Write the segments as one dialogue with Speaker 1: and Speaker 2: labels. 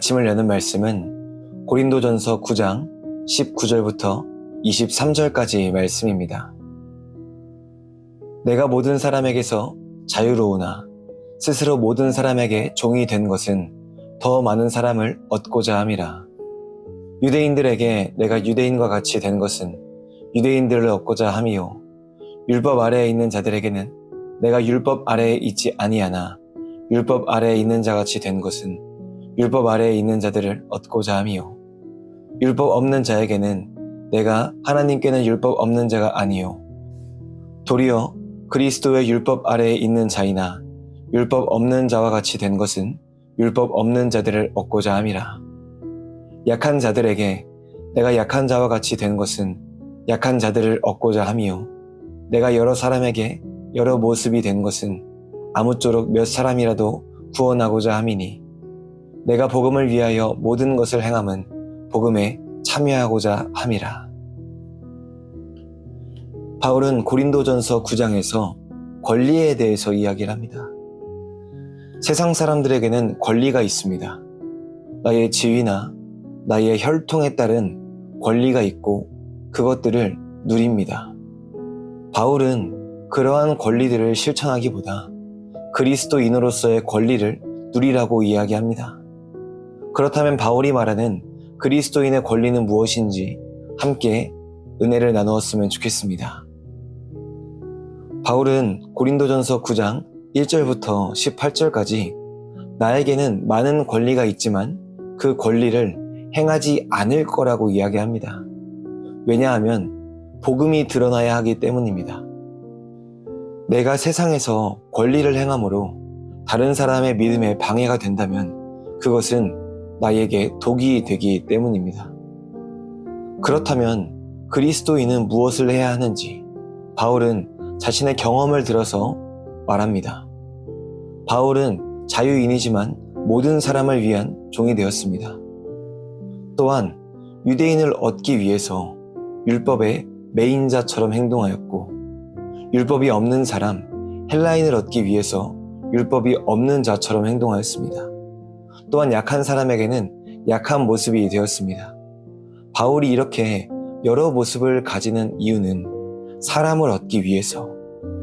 Speaker 1: 아침을 여는 말씀은 고린도전서 9장 19절부터 23절까지 말씀입니다. 내가 모든 사람에게서 자유로우나 스스로 모든 사람에게 종이 된 것은 더 많은 사람을 얻고자 함이라. 유대인들에게 내가 유대인과 같이 된 것은 유대인들을 얻고자 함이요, 율법 아래에 있는 자들에게는 내가 율법 아래에 있지 아니하나 율법 아래에 있는 자같이 된 것은 율법 아래에 있는 자들을 얻고자 함이요, 율법 없는 자에게는 내가 하나님께는 율법 없는 자가 아니요 도리어 그리스도의 율법 아래에 있는 자이나 율법 없는 자와 같이 된 것은 율법 없는 자들을 얻고자 함이라. 약한 자들에게 내가 약한 자와 같이 된 것은 약한 자들을 얻고자 함이요, 내가 여러 사람에게 여러 모습이 된 것은 아무쪼록 몇 사람이라도 구원하고자 함이니, 내가 복음을 위하여 모든 것을 행함은 복음에 참여하고자 함이라. 바울은 고린도전서 9장에서 권리에 대해서 이야기를 합니다. 세상 사람들에게는 권리가 있습니다. 나의 지위나 나의 혈통에 따른 권리가 있고 그것들을 누립니다. 바울은 그러한 권리들을 실천하기보다 그리스도인으로서의 권리를 누리라고 이야기합니다. 그렇다면 바울이 말하는 그리스도인의 권리는 무엇인지 함께 은혜를 나누었으면 좋겠습니다. 바울은 고린도전서 9장 1절부터 18절까지 나에게는 많은 권리가 있지만 그 권리를 행하지 않을 거라고 이야기합니다. 왜냐하면 복음이 드러나야 하기 때문입니다. 내가 세상에서 권리를 행함으로 다른 사람의 믿음에 방해가 된다면 그것은 나에게 독이 되기 때문입니다. 그렇다면 그리스도인은 무엇을 해야 하는지 바울은 자신의 경험을 들어서 말합니다. 바울은 자유인이지만 모든 사람을 위한 종이 되었습니다. 또한 유대인을 얻기 위해서 율법의 매인자처럼 행동하였고, 율법이 없는 사람 헬라인을 얻기 위해서 율법이 없는 자처럼 행동하였습니다. 또한 약한 사람에게는 약한 모습이 되었습니다. 바울이 이렇게 여러 모습을 가지는 이유는 사람을 얻기 위해서,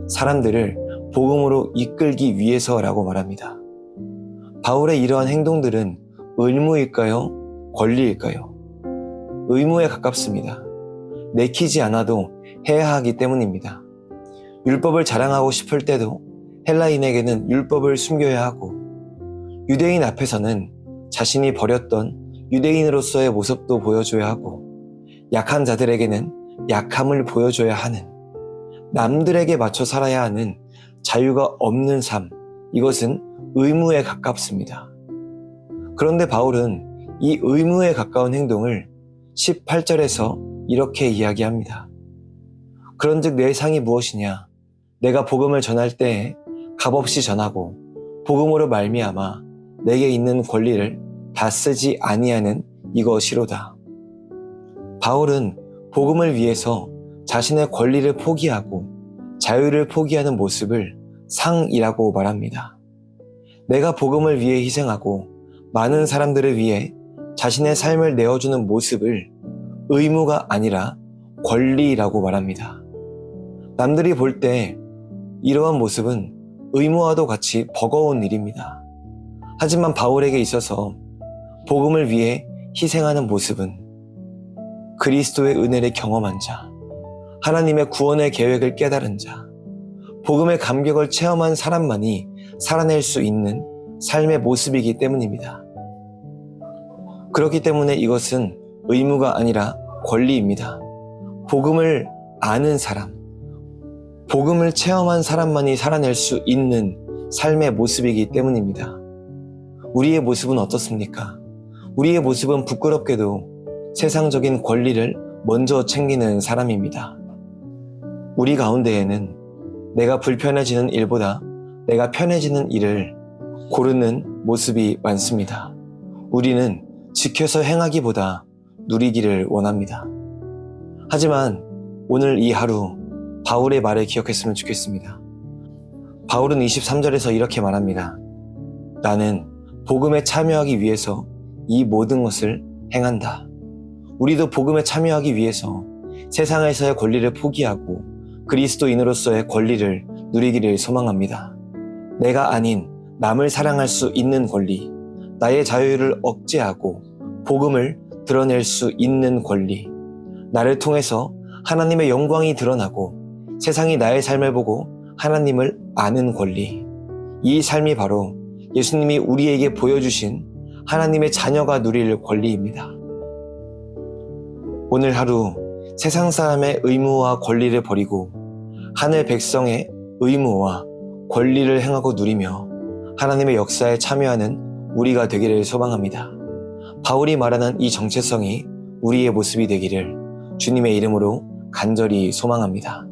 Speaker 1: 사람들을 복음으로 이끌기 위해서라고 말합니다. 바울의 이러한 행동들은 의무일까요? 권리일까요? 의무에 가깝습니다. 내키지 않아도 해야 하기 때문입니다. 율법을 자랑하고 싶을 때도 헬라인에게는 율법을 숨겨야 하고, 유대인 앞에서는 자신이 버렸던 유대인으로서의 모습도 보여줘야 하고, 약한 자들에게는 약함을 보여줘야 하는, 남들에게 맞춰 살아야 하는 자유가 없는 삶, 이것은 의무에 가깝습니다. 그런데 바울은 이 의무에 가까운 행동을 18절에서 이렇게 이야기합니다. 그런즉 내 상이 무엇이냐? 내가 복음을 전할 때에 값없이 전하고 복음으로 말미암아 내게 있는 권리를 다 쓰지 아니하는 이것이로다. 바울은 복음을 위해서 자신의 권리를 포기하고 자유를 포기하는 모습을 상이라고 말합니다. 내가 복음을 위해 희생하고 많은 사람들을 위해 자신의 삶을 내어주는 모습을 의무가 아니라 권리라고 말합니다. 남들이 볼 때 이러한 모습은 의무와도 같이 버거운 일입니다. 하지만 바울에게 있어서 복음을 위해 희생하는 모습은 그리스도의 은혜를 경험한 자, 하나님의 구원의 계획을 깨달은 자, 복음의 감격을 체험한 사람만이 살아낼 수 있는 삶의 모습이기 때문입니다. 그렇기 때문에 이것은 의무가 아니라 권리입니다. 복음을 아는 사람, 복음을 체험한 사람만이 살아낼 수 있는 삶의 모습이기 때문입니다. 우리의 모습은 어떻습니까? 우리의 모습은 부끄럽게도 세상적인 권리를 먼저 챙기는 사람입니다. 우리 가운데에는 내가 불편해지는 일보다 내가 편해지는 일을 고르는 모습이 많습니다. 우리는 지켜서 행하기보다 누리기를 원합니다. 하지만 오늘 이 하루 바울의 말을 기억했으면 좋겠습니다. 바울은 23절에서 이렇게 말합니다. 나는 복음에 참여하기 위해서 이 모든 것을 행한다. 우리도 복음에 참여하기 위해서 세상에서의 권리를 포기하고 그리스도인으로서의 권리를 누리기를 소망합니다. 내가 아닌 남을 사랑할 수 있는 권리, 나의 자유를 억제하고 복음을 드러낼 수 있는 권리, 나를 통해서 하나님의 영광이 드러나고 세상이 나의 삶을 보고 하나님을 아는 권리. 이 삶이 바로 예수님이 우리에게 보여주신 하나님의 자녀가 누릴 권리입니다. 오늘 하루 세상 사람의 의무와 권리를 버리고 하늘 백성의 의무와 권리를 행하고 누리며 하나님의 역사에 참여하는 우리가 되기를 소망합니다. 바울이 말하는 이 정체성이 우리의 모습이 되기를 주님의 이름으로 간절히 소망합니다.